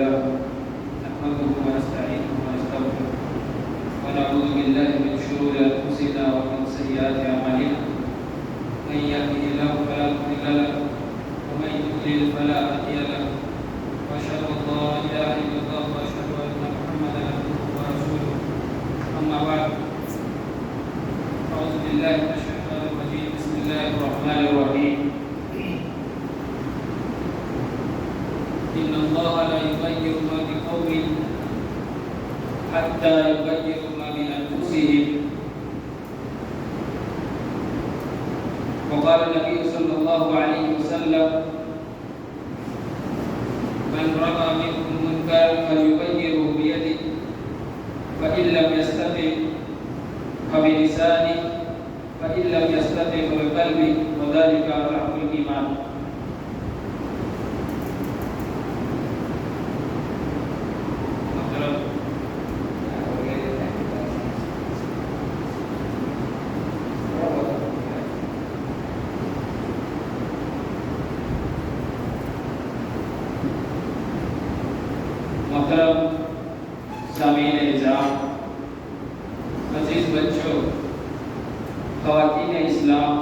لله نحمده ونستعينه ونستغفره ونعوذ بالله من شرور أنفسنا ومن سيئات أعمالنا من يهده الله فلا مضل له ومن يضلل فلا هادي له وأشهد أن لا إله إلا الله وأشهد أن محمدا عبده ورسوله أما بعد أعوذ بالله من الشيطان الرجيم بسم الله الرحمن الرحيم إن الله لا يغير ما بقوم حتى يغيروا ما بأنفسهم وقال النبي صلى الله عليه وسلم من رأى منكم منكرا فليغيره بيده فإن لم يستطع فبلسانه فإن لم يستطع فبقلبه وذلك أضعف الإيمان. محترم سامعین اعزام، عزیز بچوں، خواتین اسلام،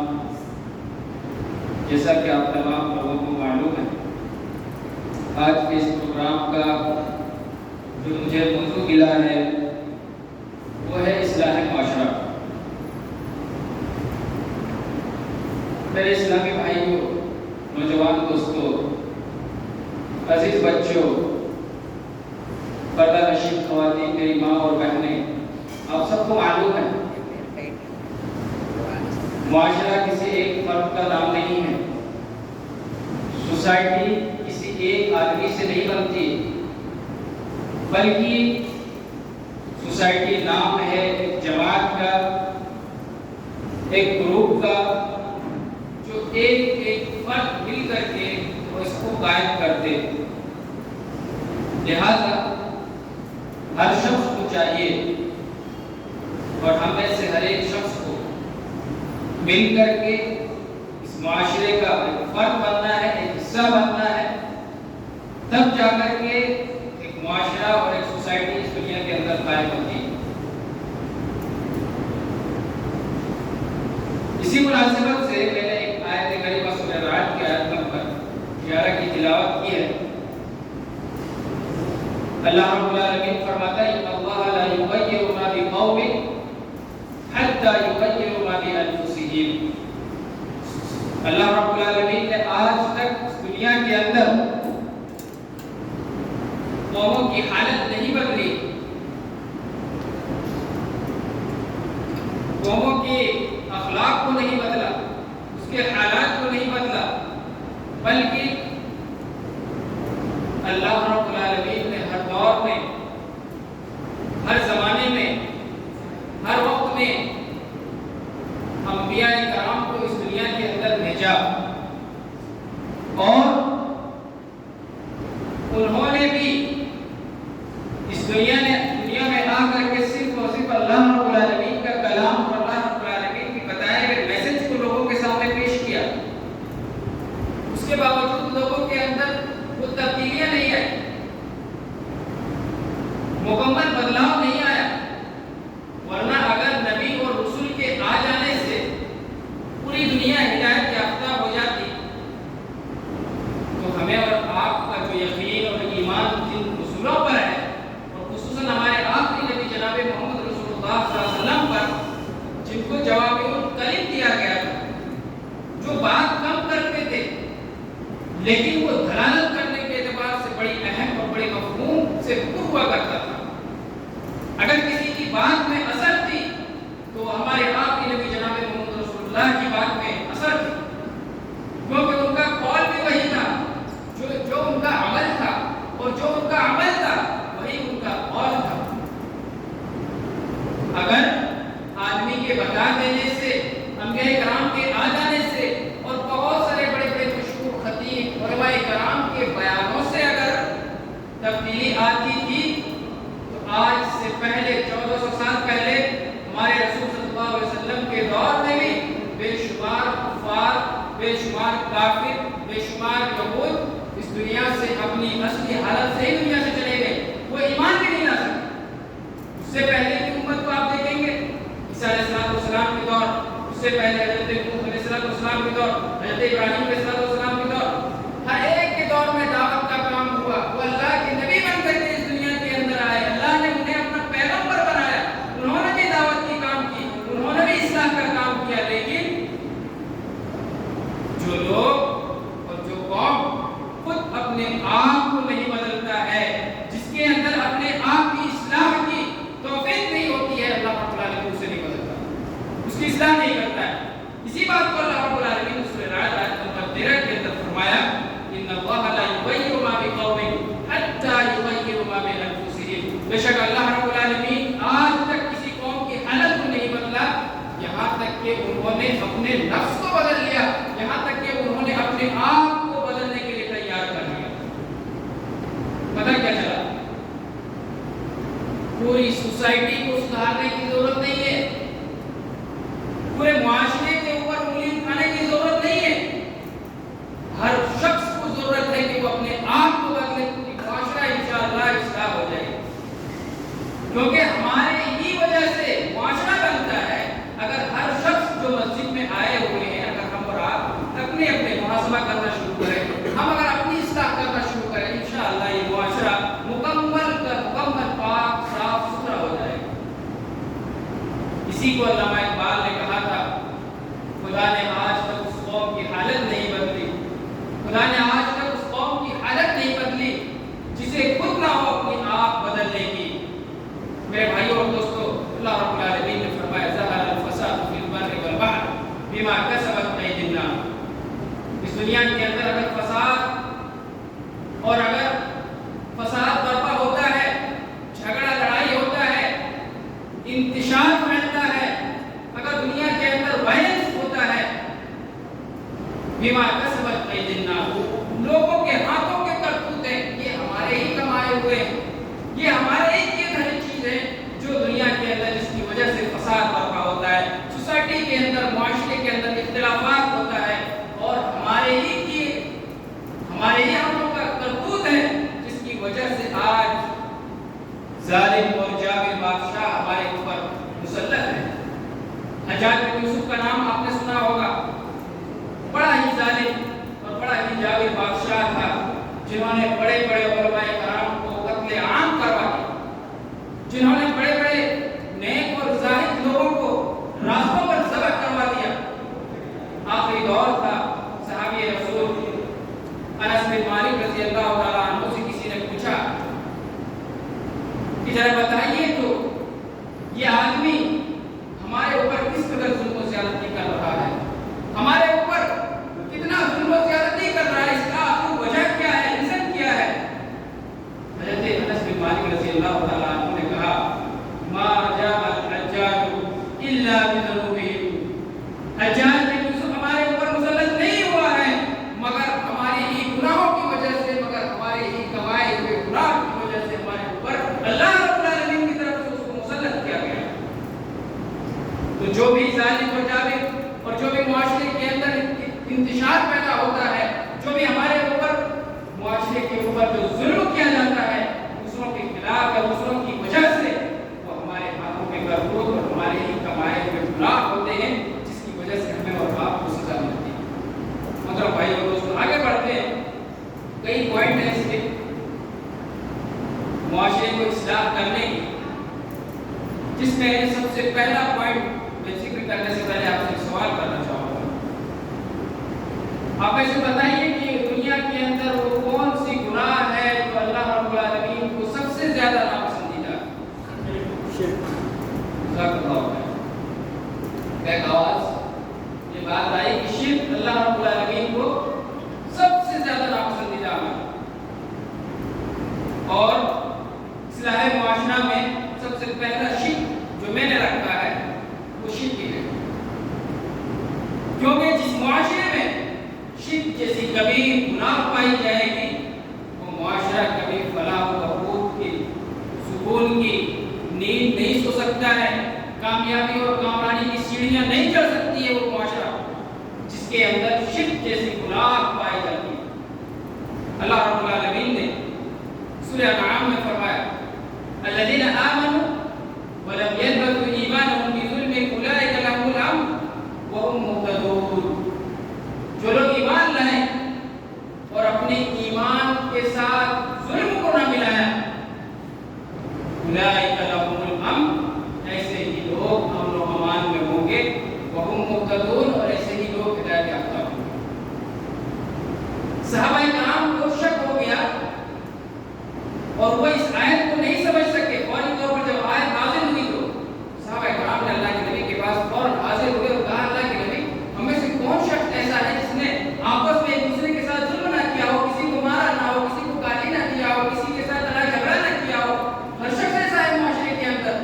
جیسا کہ آپ تمام لوگوں کو معلوم ہے، آج کے اس پروگرام کا جو مجھے موضوع ملا ہے وہ ہے اصلاح معاشرہ۔ میرے اسلامی بھائیوں، نوجوان دوستوں، عزیز بچوں، پردہ نشین خواتین، میری ماں اور بہنیں، آپ سب کو معلوم ہے معاشرہ کسی ایک فرد کا نام نہیں ہے، سوسائٹی کسی ایک آدمی سے نہیں بنتی، بلکہ سوسائٹی نام ہے ایک جماعت کا، ایک گروپ کا، جو ایک فرد مل کر کے اس کو قائم کرتے۔ لہذا ہر شخص کو چاہیے اور ہم میں سے ہر ایک شخص کو مل کر کے اس معاشرے کا ایک فرد بننا ہے، ایک حصہ بننا ہے، تب جا کر کے ایک معاشرہ اور ایک سوسائٹی اس دنیا کے اندر قائم ہوتی ہے۔ اسی مناسبت سے میں نے ایک آیت کریمہ سورہ رعد کی آیت نمبر 11 کی تلاوت کی ہے۔ اللہ رب العالمین فرماتا ہے ان اللہ لا یغیر ما بقوم حتی یغیروا ما بانفسہم۔ اللہ رب العالمین نے آج تک دنیا کے اندر قوموں کی حالت نہیں بدلی، قوموں کے اخلاق کو نہیں بدلا، اس کے حالات کو نہیں بدلا، بلکہ اللہ رب العالمین نے ہر دور میں، ہر زمانے میں، ہر وقت میں انبیاء کرام کو اس دنیا کے اندر بھیجا، اور انہوں نے بھی اس دنیا میں آ کر کے صرف اور صرف اللہ رب العالمین کا کلام اور اللہ رب العالمین کی بتائے ہوئے میسج کو لوگوں کے سامنے پیش کیا۔ اس کے باوجود لوگوں کے اندر وہ تبدیلیاں نہیں آئی، مکمل بدلاؤ نہیں آیا، ورنہ اگر نبی اور رسول کے آ جانے سے پوری دنیا ہدایت یافتہ ہو جاتی تو ہمیں اور آپ کا جو یقین اور ایمان جن رسولوں پر ہے، اور خصوصاً ہمارے آخری نبی جناب محمد رسول اللہ صلی اللہ علیہ وسلم پر، جن کو جوامع الکلم دیا گیا تھا، جو بات کم کرتے تھے لیکن وہ دلالت کرنے کے اعتبار سے بڑی اہم اور بڑی مفہوم سے پر ہوا کرتا تھا۔ اگر کسی کی بات میں اثر تھی تو ہمارے آخری نبی جناب محمد رسول اللہ کی بات میں اثر تھی، کیونکہ ان کا قول بھی وہی تھا جو ان کا عمل تھا، اور جو ان کا عمل تھا وہی ان کا قول تھا۔ اگر آدمی کے بتا دینے سے، انبیاء کرام کے آ جانے سے، اور بہت سارے بڑے بڑے مشہور خطیب علماء کرام کے بیانوں سے اگر تبدیلی آتی تھی تو آج سے پہلے 1400 سال پہلے ہمارے رسول صلی اللہ علیہ وسلم کے دور میں بھی بے شمار کفار، بے شمار کافر، بے شمار یہود اس دنیا سے اپنی اصلی حالت سے ہی دنیا سے دور، حضرت ابراہیم علیہ السلام کے دور، ہر ایک کے دور میں دعوت کا کام ہوا. وہ اللہ کے نبی بن کر کے اس دنیا کے اندر آئے. اللہ نے انہیں اپنا پیغمبر بنایا. انہوں نے بھی دعوت کی کام کی، انہوں نے بھی اصلاح کا کام کیا. لیکن جو لوگ اور جو قوم خود اپنے آپ کو نہیں بدلتا ہے، جس کے اندر اپنے آپ کی اصلاح کی توفیق نہیں ہوتی ہے، اللہ رب العالمین اسے نہیں بدلتا، اس کی اصلاح نہیں کرتا ہے. اسی بات کو اللہ رب العالمین نے سورہ رعد آیت نمبر 13 کے اندر فرمایا ان اللہ لا یغیر ما بقوم حتی یغیروا ما بانفسہم. بے شک اللہ رب العالمین آج تک کسی قوم کی حالت کو نہیں بدلا یہاں تک کہ انہوں نے اپنے نفس کو بدل لیا، یہاں تک کہ انہوں نے اپنے آپ کو بدلنے کے لیے تیار کر لیا. پتہ کیا چلا؟ پوری سوسائٹی کو سدھارنے کی ضرورت نہیں ہے، پورے معاشرے کے اوپر انگلی اٹھانے کی ضرورت نہیں ہے. ہر شخص کو ضرورت ہے کہ وہ اپنے آپ کو بدلے، کیونکہ معاشرہ انشاءاللہ اصلاح ہو جائے. کیونکہ ہمارے ہی وجہ سے معاشرہ بنتا ہے. اگر ہر شخص جو مسجد میں آئے ہوئے ہیں، اگر ہم اور آپ اپنے محاسبہ کرنا شروع کریں، ہم اگر اپنی اصلاح کرنا شروع کریں، انشاءاللہ یہ معاشرہ مکمل پاک صاف ستھرا ہو جائے گا. اسی کو علامہ اقبال نے کہا تھا خدا نے آج تک اس قوم کی حالت نہیں بدلی، خدا نے آج تک اس قوم کی حالت نہیں بدلی جسے خود نہ ہو اپنی آپ بدلنے کی. میرے بھائیوں اور دوستو، اللہ رب العالمین نے فرمایا ظہر الفساد فی البر والبحر بما کسبت ایدی الناس. اس دنیا کے اندر اگر فساد برپا ہوتا ہے، جھگڑا لڑائی ہوتا ہے، انتشار پھیلتا ہے، اگر دنیا کے اندر وائلنس ہوتا ہے، بما کسبت ایدی الناس، لوگوں کے ہاتھوں کے کرتوت ہیں، یہ ہمارے ہی کمائے ہوئے ہیں، یہ ہمارے ہی کی دھری چیز ہے جو دنیا کے اندر جس کی وجہ سے فساد برپا ہوتا ہے، سوسائٹی کے اندر، معاشرے کے اندر اختلافات ہوتا ہے، اور ہمارے ہی ہاتھوں کا کرتوت ہے جس کی وجہ سے آج ظالم اور جابر بادشاہ ہمارے اوپر مسلط ہے. حجاج بن یوسف کا نام آپ نے سنا ہوگا. بڑا ہی ظالم اور بڑا ہی جابر بادشاہ تھا جنہوں نے بڑے بڑے علماء کرام کو قتل عام کروا دیا، جنہوں نے بڑے بڑے نیک اور زاہد لوگوں کو راستوں پر ذبح کروا دیا. آخری دور تھا. صحابی رسول انس بن مالک رضی اللہ تعالیٰ عنہ سے کسی نے پوچھا کہ ذرا بتائیے تو یہ آدمی ہمارے اوپر کس قدر ظلم و زیادتی کر رہا ہے، ہمارے اوپر کتنا ظلم و زیادتی کر رہا ہے، اس کا آخر وجہ کیا ہے، ریزن کیا ہے؟ حضرت انس بن مالک رضی اللہ تعالیٰ عنہ نے کہا ما جاء الحجاج الا بذنوبه. حجاج بن یوسف ہمارے اوپر مسلط نہیں ہوا ہے مگر ہمارے ہی گناہوں کی وجہ سے، مگر ہمارے ہی کمائے ہوئے گناہ کی وجہ سے ہمارے اوپر اللہ رب العالمین کی طرف سے اس کو مسلط کیا گیا. تو جو بھی ظالم اور جابر اور جو بھی معاشرے کے اندر انتشار پیدا ہوتا ہے، جو بھی ہمارے اوپر معاشرے کے اوپر جو ظلم کیا جاتا ہے دوسروں کے خلاف یا دوسروں کی وجہ سے، وہ ہمارے ہاتھوں کے کرتوت اور ہمارے ہی کمائے ہوئے گناہ ہوتے ہیں جس کی وجہ سے ہمیں اور آپ کو سزا ملتی ہے. محترم بھائی اور دوستوں، آگے بڑھتے ہیں. کئی پوائنٹ ہیں اس کے معاشرے کو اصلاح کرنے کی، جس میں سب سے پہلا پوائنٹ میں ذکر کرنے سے پہلے آپ سے ایک سوال کرنا چاہوں گا. آپ ایسے بتائیے کہ دنیا کے اندر وہ کون سی گناہ ہے جو اللہ رب العالمین کو سب سے زیادہ ناپسندیدہ ہے؟ ایک آواز یہ بات آئی کہ شرک اللہ رب العالمین کو سب سے زیادہ ناپسندیدہ ہے، اور اصلاح معاشرہ میں سب سے پہلا شرک جو میں نے رکھا ہے وہ شرک ہے. کیونکہ جس معاشرے میں شرک جیسی کبھی گناہ پائی جائے گی وہ معاشرہ کبھی فلاح و بہبود کی، سکون کی نیند نہیں سو سکتا ہے، کامیابی اور کامرانی کی سیڑھیاں نہیں چڑھ سکتی ہے وہ معاشرہ جس کے اندر شرک جیسی گناہ پائی جاتی ہے. اللہ رب العالمین نے سورہ انعام میں فرمایا الذین آمنوا ولم يلبسوا ایمانهم بظلم اولئک لهم الامن وهم مهتدون. اپنے ایمان کے ساتھ ظلم کو نہ ملایا، اولئک لہم الامن، ایسے ہی لوگ امن و امان میں ہوں گے، وہم مہتدون، اور ایسے ہی لوگ ہدایت یافتہ ہوں گے۔ صحابہ کرام کو شک ہو گیا اور وہ اس آیت کو نہیں سمجھ سکے۔ فوری طور پر جب آیت نازل ہوئی تو صحابہ کرام نے اللہ کے نبی کے پاس فوراً حاضر ہوئے اور کہا، اللہ کے نبی، ہمیں سے کون شخص ایسا ہے جس نے آپس میں ایک دوسرے کے ساتھ ظلم نہ کیا ہو، کسی کو مارا نہ ہو، کسی کو گالی نہ دیا ہو، کسی کے ساتھ لڑائی جھگڑا نہ کیا ہو؟ ہر شخص ایسا ہے معاشرے کے اندر۔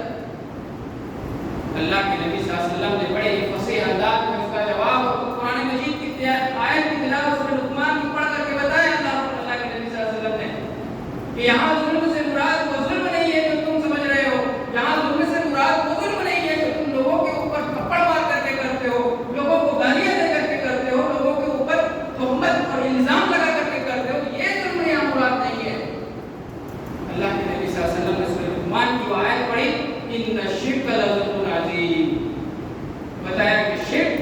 اللہ کے نبی صلی اللہ علیہ وسلم نے بڑے ہی فصیح انداز میں اس کا جواب اور قرآن مجید کی آیت کی تلاوت سورہ لقمان کی پڑھ کر کے بتایا اللہ کے نبی صلی اللہ علیہ وسلم نے کہ یہاں ظلم سے مراد وہ ظلم نہیں ہے جو تم سمجھ رہے ہو، یہاں ظلم سے مراد وہ ظلم نہیں ہے جو تم لوگوں کے اوپر تھپڑ مار کر کے کرتے ہو، لوگوں کو گالیاں دے کر کے کرتے ہو، لوگوں کے اوپر تہمت اور الزام لگا کر کے کرتے ہو، یہ ظلم یہاں مراد نہیں ہے۔ اللہ کے نبی صلی اللہ علیہ وسلم نے سورہ لقمان کی آیت پڑھی، ان الشرک لظلم عظیم، بتایا کہ شرک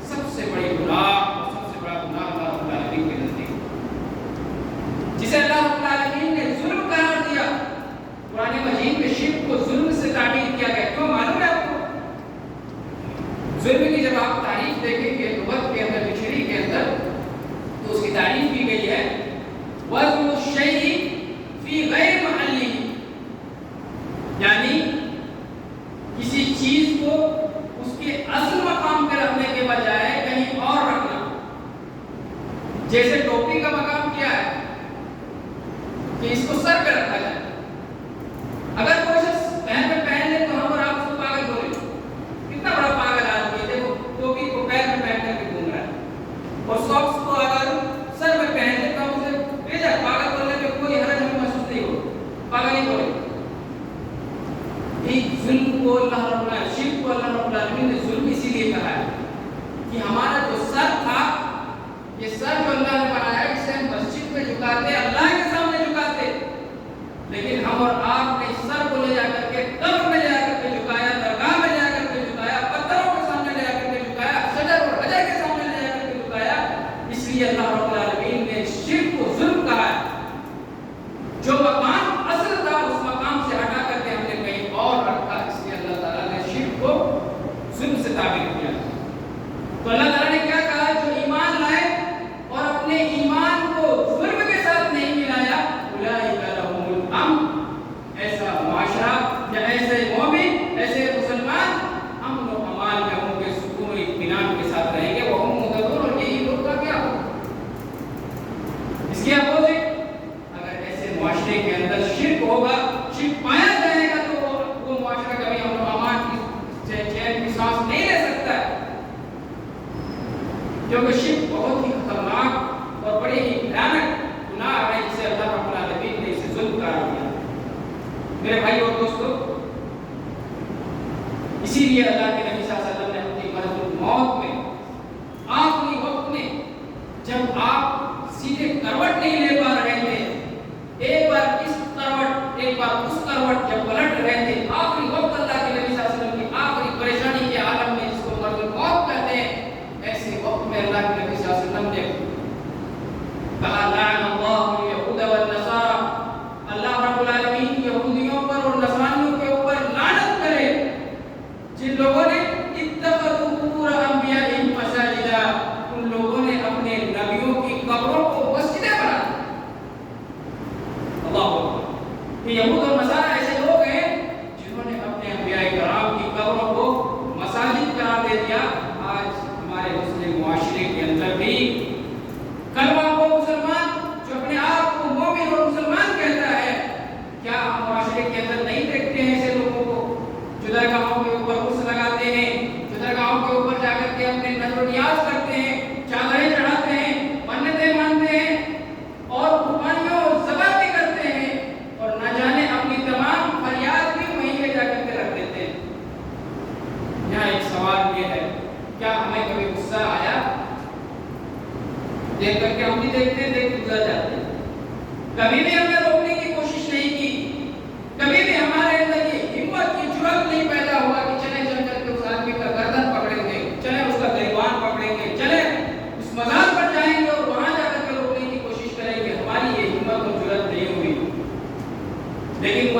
سب سے بڑی گناہ اور سب سے بڑا گناہ اللہ رب العالمین کے نزدیک، جسے اللہ رب العالمین نے ظلم قرار دیا۔ قرآن مجید میں شرک کو ظلم سے تعبیر کیا گیا، کیوں معلوم ہے آپ کو؟ ظلم کی جب آپ تعریف دیکھیں گے لغت کے اندر، ڈکشنری کے اندر، تو اس کی تعریف کی گئی ہے وضع الشیء فی غیر محلہ، یعنی کسی چیز کو اس کے اصل مقام پہ رکھنے کے بجائے کہیں اور رکھنا۔ جیسے ٹوپی کا مقام کیا ہے کہ اس کو سر پہ رکھا جائے، اگر کوئی شخص پیر پہ پہن لے تو ہم اور آپ اس کو پاگل بولیں، کتنا بڑا پاگل آدمی ہے، دیکھو ٹوپی کو پیر پہ پہن کر کے گھوم رہا ہے، اور ساکس کو اگر سر پہ پہن لے تو ہم اسے بھیجا پاگل بولنے میں کوئی حرج ہمیں محسوس نہیں ہو، پاگل نہیں بولے۔ ظلم کو اللہ رب العالمین، شرک کو اللہ رب العالمین نے ظلم اسی لیے کہا ہے کہ ہمارا جو سر تھا، یہ سر جو اللہ نے بنایا اسے ہم مسجد میں جھکاتے، اللہ کے سامنے جھکاتے، لیکن ہم اور آپ نے اس سر کو لے جا کر کے قبر میں لے جا کر کے جھکایا، درگاہ میں لے جا کر کے جھکایا، پتھروں کے سامنے لے جا کر کے جھکایا، شجر اور حجر کے سامنے لے جا کر کے جھکایا۔ اس لیے اللہ رب العالمین نے شرک کو ظلم کہا ہے۔ جو مقام اصل تھا اس مقام سے ہٹا کر کے ہم نے کہیں اور رکھا، اس لیے اللہ تعالیٰ نے شرک کو ظلم سے تعبیر کیا۔ تو اللہ تعالیٰ نے کیا کہا؟ جو ایمان لائے اور اپنے ایمان کو ظلم کے ساتھ نہیں ملایا، اولئک لہم الامن، ایسا معاشرہ یا ایسے مومن، ایسے مسلمان امن و امان میں ہوں گے، سکون و اطمینان کے ساتھ رہیں گے، وہم مہتدون، اور یہی لوگ کا کیا ہوگا؟ اس کے اپوزٹ معاشرے کے اندر شرک ہوگا، شرک پایا جائے گا تو وہ معاشرہ کبھی امن و امان کی چین کی سانس نہیں لے سکتا ہے، کیونکہ شرک بہت ہی خطرناک اور بڑے ہی بھیانک گناہ ہے جسے اللہ رب العالمین نے اسے ظلم قرار دیا۔ میرے بھائی اور دوستو، اسی لیے اللہ کے نبی صلی اللہ علیہ وسلم نے اپنی مرض الموت میں، آخری وقت میں، جب آپ سیدھے کروٹ نہیں لے پا رہے تھے، ایک بار اس کروٹ ایک بار اس کروٹ جب پلٹ رہے تھے، آخری وقت اللہ کے نبی صلی اللہ علیہ وسلم کی آخری پریشانی کے عالم میں، جس کو مرض الموت کہتے ہیں، ایسے وقت میں اللہ کے نبی صلی اللہ علیہ وسلم نے کہا لعن اللہ الیہود والنصارى، اللہ رب العالمین یہودیوں پر اور نصرانیوں کے اوپر لعنت کرے جن لوگوں نے اتخذوا قبور انبیائہم مساجدا، ان لوگوں نے اپنے نبیوں کی قبروں کو مسجدیں بنا دی۔ کہ یہود اور نصارہ ایسے لوگ ہیں جنہوں نے اپنے انبیاء کرام کی قبروں کو مساجد قرار دے دیا۔ آج ہمارے مسلم معاشرے کے اندر بھی کلمہ کو مسلمان جو اپنے آپ کو مومن اور مسلمان کہتا ہے، کیا ہم معاشرے کے اندر نہیں دیکھتے ہیں ایسے لوگوں کو جو درگاہوں کے اوپر عرس لگاتے ہیں، جو درگاہوں کے اوپر جا کر کے اپنے نذر و نیاز کرتے ہیں، چادریں چڑھاتے ہیں، منتیں مانتے ہیں اور قربانیوں ذبح بھی کرتے ہیں، اور نہ جانے اپنی تمام فریاد بھی وہیں لے جا کر کے رکھ دیتے ہیں۔ یہاں ایک سوال یہ ہے، کیا ہمیں کبھی غصہ آیا؟ دیکھ کر کے ہم بھی دیکھتے ہیں، دیکھ گزر جاتے ہیں، کبھی بھی ہم نے روکنے کی کوشش نہیں کی، کبھی بھی ہمارے اندر یہ ہمت کی جرأت نہیں پیدا ہوا کہ چلیں چل کر کے اس آدمی کا گردن پکڑیں گے، چلیں اس کا گریبان پکڑیں گے، چلیں اس مزار پر جائیں گے اور وہاں جا کر کے روکنے کی کوشش کریں گے۔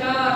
4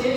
6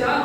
7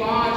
5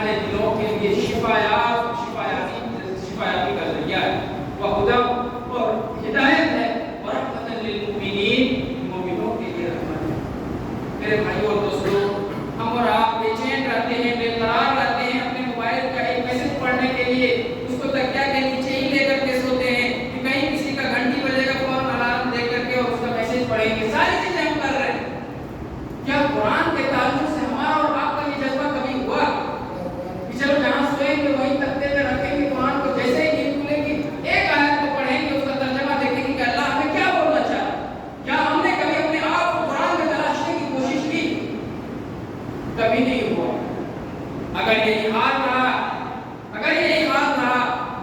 ہمارے دلوں کے لیے شفایابی کا ذریعہ ہے، وہدی اور ہدایت ہے، اور رحمت للمؤمنین، مومنوں کے لیے رحمت ہے۔ میرے بھائیو اور دوستو، ہم اور آپ بے چین رہتے ہیں، بے قرار رہتے ہیں اپنے موبائل کا ایک میسج پڑھنے کے لیے، اس کو تکیہ کے نیچے ہی لے کر کے سوتے ہیں کہ کہیں کسی کا گھنٹی بجے گا فوراً الارم دے کر کے اور اس کا میسج پڑھیں گے، ساری چیزیں ہم کر رہے ہیں۔ کیا قرآن کے تعلق سے ہمارا اور آپ کا یہ جذبہ کبھی ہوا کہ چلو جہاں سوئیں گے وہیں تختے پہ رکھیں گے قرآن کو، جیسے ہی نیند کھلے گی ایک آیت کو پڑھیں گے، اس کا ترجمہ دیکھیں گے کہ اللہ ہمیں کیا بولنا چاہ رہا ہے؟ کیا ہم نے کبھی اپنے آپ کو قرآن میں تلاشنے کی کوشش کی؟ کبھی نہیں ہوا۔ اگر یہی حال رہا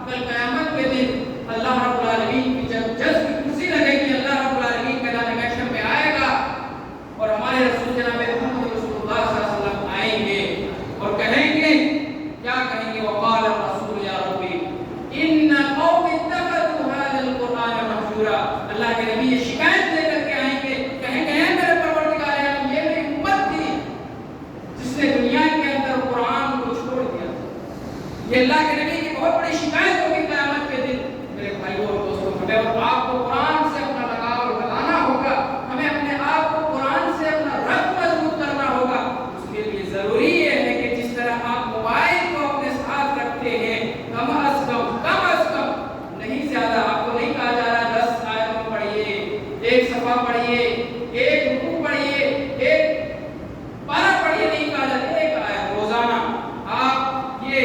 کل قیامت کے دن اللہ رب العالمین کی جب جذب کی کرسی لگے گی، اللہ رب العالمین میدان محشر میں آئے گا اور ہمارے رسول جناب محمد رسول اللہ صلی اللہ علیہ وسلم آئیں گے اور کہیں گے، کیا کہیں گے؟ وقال الرسول یا ربی ان قوم اتخذوا هذا القرآن مهجورا۔ اللہ کے نبی یہ شکایت لے کر کے آئیں گے، کہیں گے اے میرے پروردگار عالم، یہ میری امت تھی جس نے دنیا کے اندر قرآن کو چھوڑ دیا۔ یہ اللہ کے نبی کی بہت بڑی شکایت ہوگی قیامت کے دن۔ میرے بھائیوں اور دوستوں، ہمیں اور آپ کو قرآن سے اپنا لگاؤ لگانا ہوگا، ہمیں اپنے آپ کو قرآن سے اپنا ربط مضبوط کرنا ہوگا۔ اس کے لیے ضروری یہ ہے کہ جس طرح آپ موبائل کو اپنے ساتھ رکھتے ہیں، کم از کم نہیں زیادہ، آپ کو نہیں کہا جا رہا 10 آیتیں پڑھیے، ایک صفحہ پڑھیے، ایک رکوع پڑھیے، ایک پارہ پڑھیے، نہیں کہا جاتا، ایک آیت روزانہ آپ یہ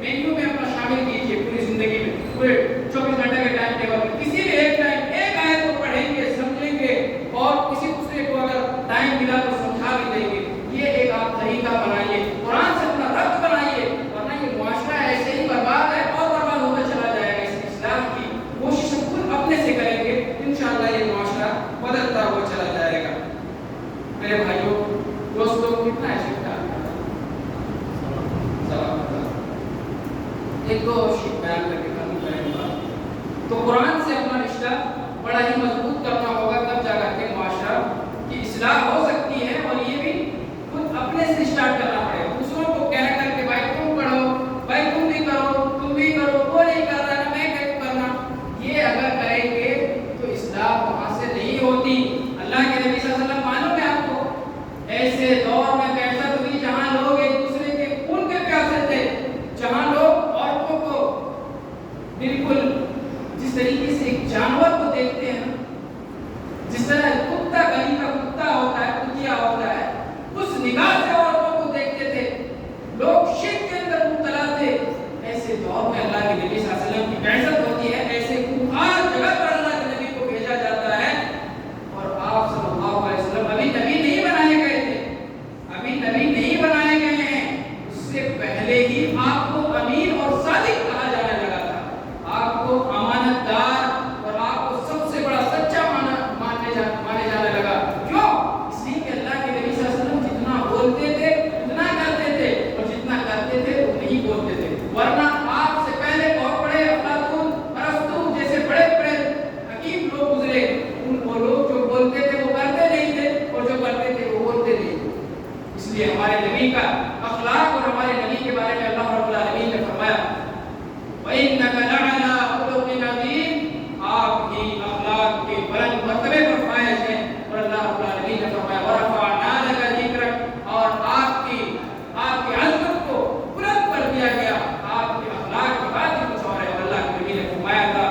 مینیو میں اپنا شامل کیجئے پوری زندگی میں، پورے 24 گھنٹے کے ٹائم ٹیبل میں کسی بھی ایک ٹائم ایک آیت کو پڑھیں گے، سمجھیں گے اور کسی دوسرے کو اگر ٹائم ملا تو سمجھا بھی دیں گے۔ یہ ایک آپ طریقہ بنائیے، قرآن سے اپنا ربط بنائیے، ورنہ یہ معاشرہ ایسے ہی برباد ہے اور برباد ہوتا چلا جائے گا۔ اس اصلاح کی کوشش ہم خود اپنے سے کریں گے، انشاءاللہ یہ معاشرہ بدلتا ہوا چلا جائے گا۔ میرے بھائیوں دوستوں، کتنا ہے شکریہ، ایک دو شیٹ بیان کر کے ختم کریں گے۔ تو قرآن سے اپنا رشتہ بڑا ہی مضبوط کرنا ہوگا، تب جا کر کے معاشرہ کی اصلاح ہو سکتی ہے، اور یہ بھی خود اپنے سے اسٹارٹ کرنا پڑے گا۔ دوسروں کو کہہ کر کے بھائی تم پڑھو، بھائی تم بھی کرو، وہ نہیں کر رہا نا میں کیوں کرنا، یہ اگر کریں گے تو اصلاح وہاں سے نہیں ہوتی۔ اللہ کے نبی صلی اللہ علیہ وسلم معلوم ہے آپ کو، ایسے دور میں بعثت ہوئی جہاں لوگ ایک دوسرے کے خون کے پیاسے تھے، جہاں لوگ عورتوں کو بالکل جس طریقے سے ایک جانور کو دیکھتے ہیں، جس طرح کتا گلی کا کتا ہوتا ہے، کتیا ہوتا ہے، اس نگاہ سے عورتوں کو دیکھتے تھے، لوگ شرک کے اندر مبتلا تھے۔ ایسے دور میں اللہ کے نبی صلی اللہ علیہ وسلم کی بعثت ہوتی ہے، ایسے خوفناک جگہ پر اللہ کے نبی کو بھیجا جاتا ہے، اور آپ صلی اللہ علیہ وسلم ابھی نبی نہیں بنائے گئے تھے، ابھی نبی نہیں بنائے گئے ہیں، اس سے پہلے ہی آپ کو امین اور صادق کہا جانے لگا تھا، آپ کو امانت دار اور آپ کو سب سے بڑا سچا مانے جانے لگا۔ کیوں؟ اس لیے کہ اللہ کے نبی صلی اللہ علیہ وسلم جتنا بولتے تھے اتنا کرتے تھے، اور جتنا کرتے تھے اتنا ہی بولتے تھے۔ ورنہ آپ سے پہلے بہت بڑے افلاطون، ارسطو جیسے بڑے بڑے حکیم لوگ گزرے، وہ لوگ جو بولتے تھے وہ کرتے نہیں تھے، اور جو کرتے تھے وہ بولتے نہیں تھے۔ اس لیے ہمارے نبی کا اخلاق اور ہمارے نبی کے بارے میں اللہ رب العالمین نے فرمایا وَإِنَّكَ لَعَلَىٰ خُلُقٍ عَظِيمٍ، آپ ہی اخلاق کے بلند مرتبے پر فائز ہیں، اور اللہ رب العالمین نے فرمایا وَرَفَعْنَا لَكَ ذِكْرَكَ، اور آپ کی عظمت کو بلند کر دیا گیا۔ آپ کے اخلاق کی بات ہی کچھ اور ہے، اور اللہ کے نبی نے فرمایا تھا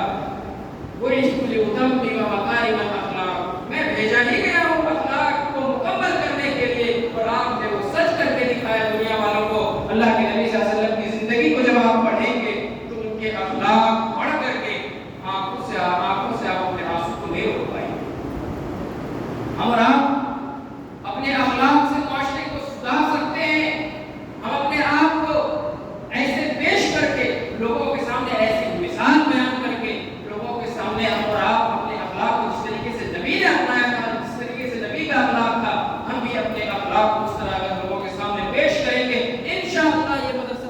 وَإِذْ لِأُتَمِّمَ مَكَارِمَ الْأَخْلَاقِ، میں بھیجا ہی گیا ہوں اخلاق کو مکمل کرنے کے لیے، اور آپ نے وہ سچ کر کے دکھایا دنیا والوں کو۔ اللہ کے نبی صلی اللہ علیہ وسلم کی زندگی کو جب آپ پڑھیں گے تو ان کے اخلاق پڑھ کر کے آنکھوں سے آپ اپنے آنسو کو نہیں روک پائیں گے۔ ہم اور آپ اپنے اخلاق سے معاشرے کو سدھار سکتے ہیں، ہم اپنے آپ کو ایسے پیش کر کے لوگوں کے سامنے ایسی مثال بیان کر کے لوگوں کے سامنے ہم اور آپ اپنے اخلاق کو جس طریقے سے نبی نے اپنایا تھا، جس طریقے سے نبی کا اخلاق تھا، ہم بھی اپنے اخلاق کو اس طرح اگر لوگوں کے سامنے پیش کریں گے، انشاءاللہ یہ مدرسہ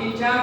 3-4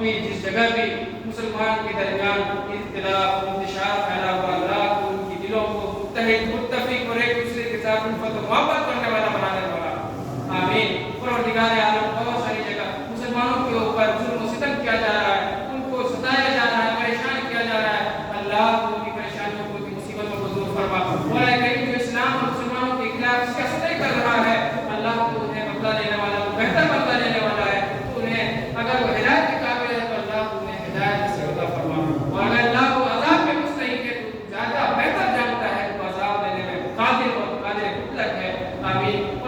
بھی جس جگہ بھی مسلمان کے درمیان اختلاف انتشار پھیلا ہوا، اللہ کو ان کی دلوں کو متحد متفق اور ایک دوسرے کے ساتھ الفت و محبت کرنے والا بنانے والا، آمین۔ پروردگار عالم بہت ساری جگہ مسلمانوں کے اوپر ظلم و ستم کیا جا رہا ہے، ان کو ستایا جا رہا ہے، پریشان کیا جا رہا ہے، اللہ کو ان کی پریشانیوں کو، ان کی مصیبتوں کو دور فرما۔ مولا کریم جو اسلام اور مسلمانوں کے خلاف سیاستیں کر رہا ہے، اللہ تو انہیں بدلہ دینے والا، وہ بہتر بدلہ دینے والا ہے، تو انہیں اگر وہ ہدایت کے قابل ہے تو اللہ کو انہیں ہدایت سے عطا فرما، اور اگر اللہ کو عذاب میں مستحق ہے تو زیادہ بہتر جانتا ہے، تو عذاب دینے میں قادر اور قادر مطلق ہے، آمین۔